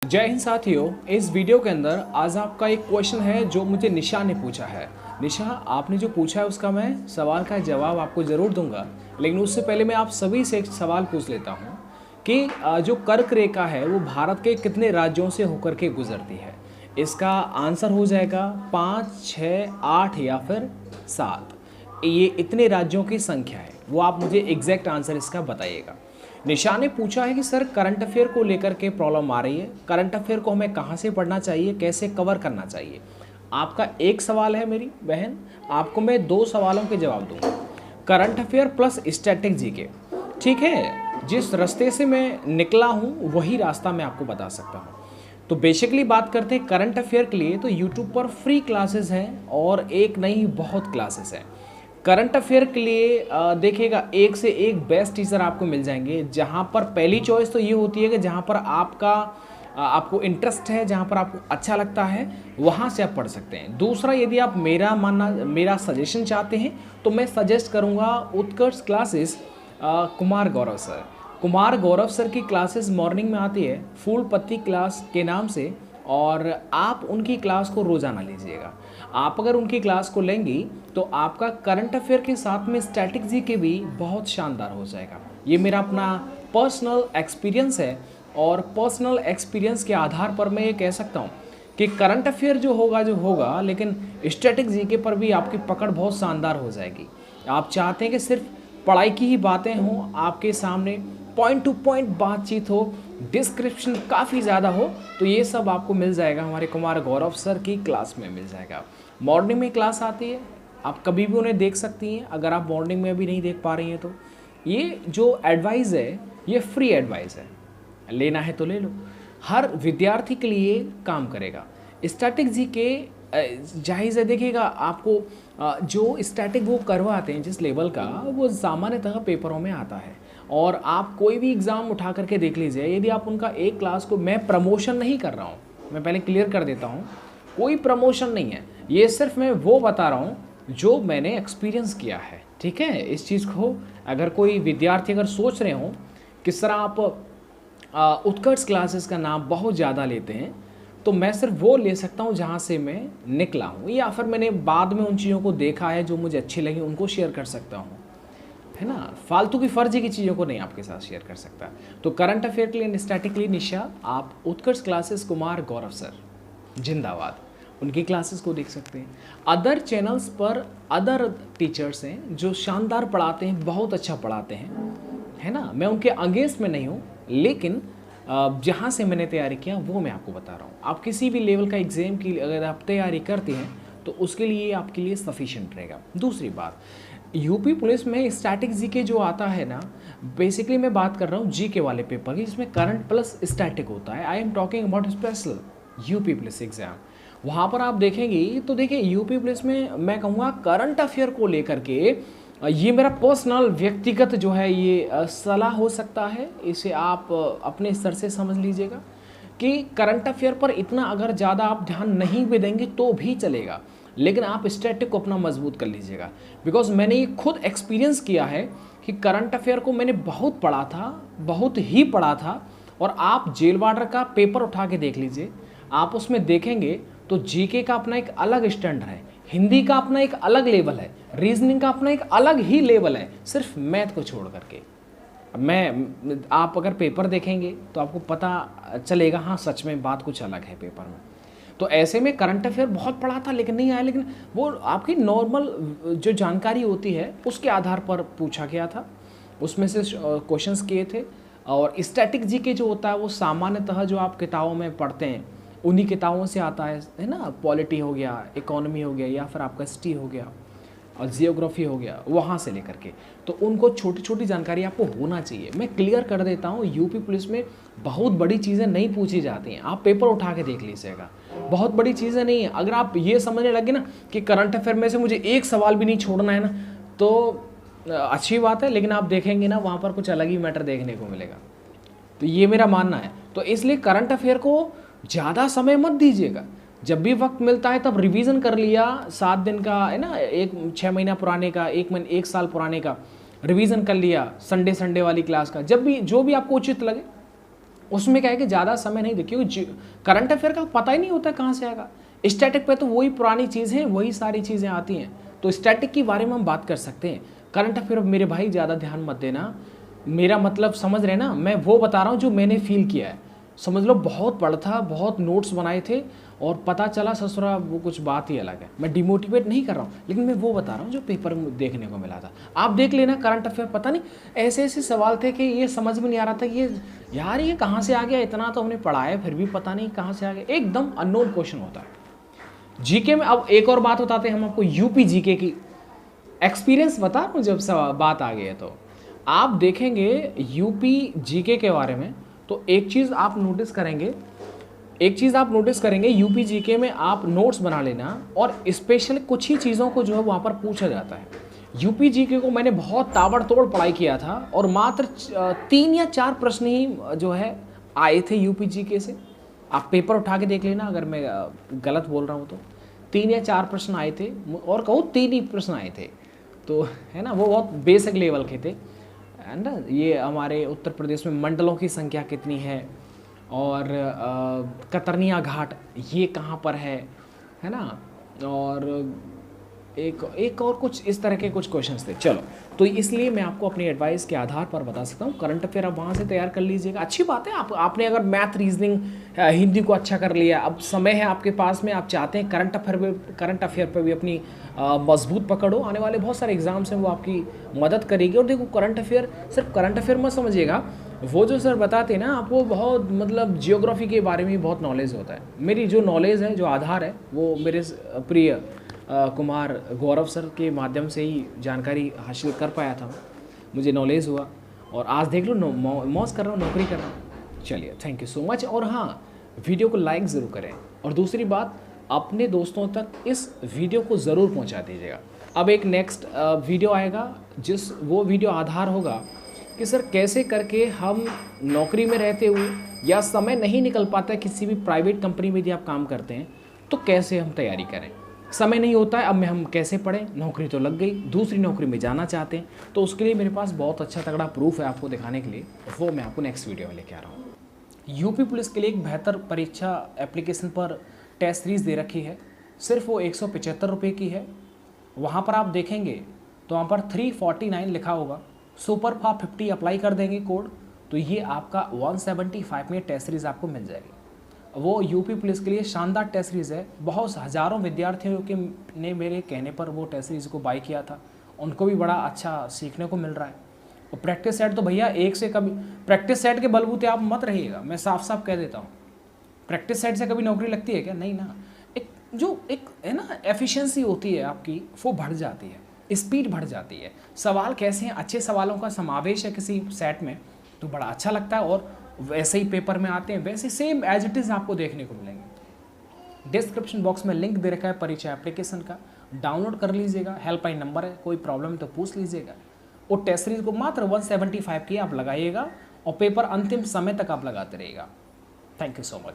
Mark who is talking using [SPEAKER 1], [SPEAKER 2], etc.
[SPEAKER 1] जय हिंद साथियों। इस वीडियो के अंदर आज आपका एक क्वेश्चन है जो मुझे निशा ने पूछा है। निशा, आपने जो पूछा है उसका मैं सवाल का जवाब आपको ज़रूर दूंगा, लेकिन उससे पहले मैं आप सभी से एक सवाल पूछ लेता हूँ कि जो कर्क रेखा है वो भारत के कितने राज्यों से होकर के गुजरती है। इसका आंसर हो जाएगा 5, 6, 8 या फिर 7। ये इतने राज्यों की संख्या है, वो आप मुझे एग्जैक्ट आंसर इसका बताइएगा। निशा ने पूछा है कि सर करंट अफेयर को लेकर के प्रॉब्लम आ रही है, करंट अफेयर को हमें कहाँ से पढ़ना चाहिए, कैसे कवर करना चाहिए। आपका एक सवाल है मेरी बहन, आपको मैं 2 सवालों के जवाब दूंगा, current affair plus static GK. ठीक है, जिस रास्ते से मैं निकला हूँ वही रास्ता मैं आपको बता सकता हूँ। तो बेसिकली बात करते हैं करंट अफेयर के लिए, तो यूट्यूब पर फ्री क्लासेस हैं और एक नहीं बहुत क्लासेस हैं। करंट अफेयर के लिए देखिएगा एक से एक बेस्ट टीचर आपको मिल जाएंगे, जहां पर पहली चॉइस तो ये होती है कि जहां पर आपको इंटरेस्ट है, जहां पर आपको अच्छा लगता है वहां से आप पढ़ सकते हैं। दूसरा, यदि आप मेरा सजेशन चाहते हैं तो मैं सजेस्ट करूंगा उत्कर्ष classes, Kumar Gaurav sir. Kumar Gaurav sir की क्लासेस मॉर्निंग में आती है फूल पत्ती क्लास के नाम से, और आप उनकी क्लास को रोज़ाना लीजिएगा। आप अगर उनकी क्लास को लेंगी तो आपका करंट अफेयर के साथ में स्टैटिक जी के भी बहुत शानदार हो जाएगा। ये मेरा अपना पर्सनल एक्सपीरियंस है, और पर्सनल एक्सपीरियंस के आधार पर मैं ये कह सकता हूँ कि करंट अफेयर जो होगा, लेकिन स्टैटिक जी के पर भी आपकी पकड़ बहुत शानदार हो जाएगी। आप चाहते हैं कि सिर्फ पढ़ाई की ही बातें हों आपके सामने, पॉइंट टू पॉइंट बातचीत हो, डिस्क्रिप्शन काफ़ी ज़्यादा हो, तो ये सब आपको मिल जाएगा हमारे कुमार गौरव सर की क्लास में मिल जाएगा। मॉर्निंग में क्लास आती है, आप कभी भी उन्हें देख सकती हैं। अगर आप मॉर्निंग में भी नहीं देख पा रही हैं तो ये जो एडवाइस है ये फ्री एडवाइस है, लेना है तो ले लो। हर विद्यार्थी के लिए काम करेगा। स्टैटिक जी के जाहिर है, देखिएगा आपको जो स्टैटिक वो करवाते हैं जिस लेवल का, वो सामान्यतः पेपरों में आता है। और आप कोई भी एग्ज़ाम उठा करके देख लीजिए, यदि आप उनका एक क्लास को, मैं प्रमोशन नहीं कर रहा हूँ, मैं पहले क्लियर कर देता हूँ, कोई प्रमोशन नहीं है, ये सिर्फ मैं वो बता रहा हूँ जो मैंने एक्सपीरियंस किया है। ठीक है, इस चीज़ को अगर कोई विद्यार्थी अगर सोच रहे हो किस तरह आप उत्कर्ष क्लासेस का नाम बहुत ज़्यादा लेते हैं, तो मैं सिर्फ वो ले सकता हूँ जहाँ से मैं निकला हूँ, या फिर मैंने बाद में उन चीज़ों को देखा है जो मुझे अच्छी लगी, उनको शेयर कर सकता हूँ, है ना। फालतू की फर्जी की चीज़ों को नहीं आपके साथ शेयर कर सकता। तो करंट अफेयर के लिए, स्टैटिक के लिए निशा, आप उत्कर्ष क्लासेस कुमार गौरव सर जिंदाबाद, उनकी क्लासेस को देख सकते हैं। अदर चैनल्स पर अदर टीचर्स हैं जो शानदार पढ़ाते हैं, बहुत अच्छा पढ़ाते हैं, है ना। मैं उनके अगेंस्ट में नहीं हूँ, लेकिन जहाँ से मैंने तैयारी किया वो मैं आपको बता रहा हूँ। आप किसी भी लेवल का एग्ज़ाम की अगर आप तैयारी करते हैं तो उसके लिए आपके लिए सफिशिएंट रहेगा। दूसरी बात, यूपी पुलिस में स्टैटिक जीके जो आता है ना, बेसिकली मैं बात कर रहा हूँ जीके वाले पेपर की, जिसमें करंट प्लस स्टैटिक होता है। I am talking about special UP police exam. वहाँ पर आप देखेंगी तो देखिए, यूपी पुलिस में मैं कहूँगा करंट अफेयर को लेकर के, ये मेरा पर्सनल व्यक्तिगत जो है ये सलाह हो सकता है, इसे आप अपने स्तर से समझ लीजिएगा कि करंट अफेयर पर इतना अगर ज़्यादा आप ध्यान नहीं भी देंगे तो भी चलेगा, लेकिन आप स्टैटिक को अपना मजबूत कर लीजिएगा। बिकॉज मैंने ये खुद एक्सपीरियंस किया है कि करंट अफेयर को मैंने बहुत पढ़ा था, बहुत ही पढ़ा था। और आप जेल वार्डर का पेपर उठा के देख लीजिए, आप उसमें देखेंगे तो जीके का अपना एक अलग स्टैंडर्ड है, हिंदी का अपना एक अलग लेवल है, रीजनिंग का अपना एक अलग ही लेवल है, सिर्फ मैथ को छोड़ करके। आप अगर पेपर देखेंगे तो आपको पता चलेगा, हाँ सच में बात कुछ अलग है पेपर में। तो ऐसे में करंट अफेयर बहुत पढ़ा था लेकिन नहीं आया, लेकिन वो आपकी नॉर्मल जो जानकारी होती है उसके आधार पर पूछा गया था, उसमें से क्वेश्चंस किए थे। और स्टैटिक जीके जो होता है वो सामान्यतः जो आप किताबों में पढ़ते हैं उन्हीं किताबों से आता है ना। पॉलिटी हो गया, इकोनॉमी हो गया, या फिर आपका हिस्ट्री हो गया और जियोग्राफी हो गया, वहाँ से लेकर के, तो उनको छोटी छोटी जानकारी आपको होना चाहिए। मैं क्लियर कर देता हूँ, यूपी पुलिस में बहुत बड़ी चीज़ें नहीं पूछी जाती हैं, आप पेपर उठा के देख लीजिएगा, बहुत बड़ी चीज़ें नहीं है। अगर आप ये समझने लगे ना कि करंट अफेयर में से मुझे एक सवाल भी नहीं छोड़ना है ना, तो अच्छी बात है, लेकिन आप देखेंगे ना वहाँ पर कुछ अलग ही मैटर देखने को मिलेगा। तो ये मेरा मानना है। तो इसलिए करंट अफेयर को ज़्यादा समय मत दीजिएगा, जब भी वक्त मिलता है तब रिवीजन कर लिया, 7 दिन का है ना, 6 महीना पुराने का, 1 साल पुराने का रिवीजन कर लिया, संडे वाली क्लास का, जब भी जो भी आपको उचित लगे उसमें क्या है कि ज़्यादा समय नहीं देखिए, क्योंकि करंट अफेयर का पता ही नहीं होता कहाँ से आएगा। स्टैटिक पे तो वही पुरानी चीज़ है, वही सारी चीज़ें आती हैं, तो स्टैटिक के बारे में हम बात कर सकते हैं। करंट अफेयर मेरे भाई ज़्यादा ध्यान मत देना, मेरा मतलब समझ रहे ना, मैं वो बता रहा हूँ जो मैंने फील किया है। समझ लो बहुत पढ़ा था, बहुत नोट्स बनाए थे और पता चला ससुरा वो कुछ बात ही अलग है। मैं डिमोटिवेट नहीं कर रहा हूँ, लेकिन मैं वो बता रहा हूँ जो पेपर में देखने को मिला था। आप देख लेना करंट अफेयर, पता नहीं ऐसे ऐसे सवाल थे कि ये समझ में नहीं आ रहा था कि ये यार ये कहाँ से आ गया, इतना तो हमने पढ़ा है फिर भी पता नहीं कहाँ से आ गया, एकदम अननोन क्वेश्चन होता है। जीके में अब एक और बात बताते हैं हम आपको, यूपी जीके की एक्सपीरियंस बता रहा हूँ। जब बात आ गई है तो आप देखेंगे यूपी जीके के बारे में, तो एक चीज़ आप नोटिस करेंगे यूपी जीके में आप नोट्स बना लेना, और स्पेशल कुछ ही चीज़ों को जो है वहाँ पर पूछा जाता है। यूपी जीके को मैंने बहुत ताबड़तोड़ पढ़ाई किया था और मात्र 3 या 4 प्रश्न ही जो है आए थे यूपी जीके से। आप पेपर उठा के देख लेना अगर मैं गलत बोल रहा हूँ तो। 3 या 4 प्रश्न आए थे, और कहूँ 3 ही प्रश्न आए थे, तो है ना, वो बहुत बेसिक लेवल के थे। है ना, ये हमारे उत्तर प्रदेश में मंडलों की संख्या कितनी है, और कतरनिया घाट ये कहाँ पर है ना, और एक और कुछ इस तरह के कुछ क्वेश्चंस थे। चलो, तो इसलिए मैं आपको अपनी एडवाइस के आधार पर बता सकता हूँ, करंट अफेयर आप वहाँ से तैयार कर लीजिएगा। अच्छी बात है, आपने अगर मैथ, रीजनिंग, हिंदी को अच्छा कर लिया, अब समय है आपके पास में, आप चाहते हैं करंट अफेयर पर भी अपनी मजबूत पकड़ो, आने वाले बहुत सारे एग्जाम्स हैं वो आपकी मदद करेगी। और देखो करंट अफेयर सिर्फ करंट अफेयर मत समझिएगा, वो जो सर बताते हैं ना आपको, बहुत मतलब जियोग्राफी के बारे में बहुत नॉलेज होता है। मेरी जो नॉलेज है, जो आधार है, वो मेरे प्रिय कुमार गौरव सर के माध्यम से ही जानकारी हासिल कर पाया था, मुझे नॉलेज हुआ, और आज देख लो मौज कर रहा हूँ, नौकरी कर रहा हूँ। चलिए, थैंक यू सो मच। और हाँ, वीडियो को लाइक ज़रूर करें, और दूसरी बात, अपने दोस्तों तक इस वीडियो को ज़रूर पहुँचा दीजिएगा। अब एक नेक्स्ट वीडियो आएगा, वो वीडियो आधार होगा कि सर कैसे करके हम नौकरी में रहते हुए या समय नहीं निकल पाता है, किसी भी प्राइवेट कंपनी में यदि आप काम करते हैं तो कैसे हम तैयारी करें, समय नहीं होता है, अब में हम कैसे पढ़ें, नौकरी तो लग गई, दूसरी नौकरी में जाना चाहते हैं, तो उसके लिए मेरे पास बहुत अच्छा तगड़ा प्रूफ है आपको दिखाने के लिए, वो मैं आपको नेक्स्ट वीडियो में लेके आ रहा हूँ। यूपी पुलिस के लिए एक बेहतर परीक्षा एप्लीकेशन पर टेस्ट सीरीज़ दे रखी है, सिर्फ वो 175 रुपये की है। वहाँ पर आप देखेंगे तो वहाँ पर 349 लिखा होगा, सुपर फा 50 अप्लाई कर देंगे कोड, तो ये आपका 175 में टेस्ट सीरीज़ आपको मिल जाएगी। वो यूपी पुलिस के लिए शानदार टेस्ट सीरीज़ है, बहुत हज़ारों विद्यार्थियों के ने मेरे कहने पर वो टेस्ट सीरीज़ को बाय किया था, उनको भी बड़ा अच्छा सीखने को मिल रहा है। और प्रैक्टिस सेट तो भैया एक से कभी, प्रैक्टिस सेट के बलबूते आप मत रहिएगा, मैं साफ साफ कह देता हूँ। प्रैक्टिस सेट से कभी नौकरी लगती है क्या? नहीं ना। एक है ना एफिशिएंसी होती है आपकी, वो बढ़ जाती है, स्पीड बढ़ जाती है। सवाल कैसे हैं, अच्छे सवालों का समावेश है किसी सेट में, तो बड़ा अच्छा लगता है, और वैसे ही पेपर में आते हैं, वैसे सेम एज इट इज़ आपको देखने को मिलेंगे। डिस्क्रिप्शन बॉक्स में लिंक दे रखा है परीक्षा एप्लीकेशन का, डाउनलोड कर लीजिएगा, हेल्पलाइन नंबर है, कोई प्रॉब्लम तो पूछ लीजिएगा। और टेस्ट सीरीज को मात्र 175 की आप लगाइएगा, और पेपर अंतिम समय तक आप लगाते रहिएगा। Thank you so much.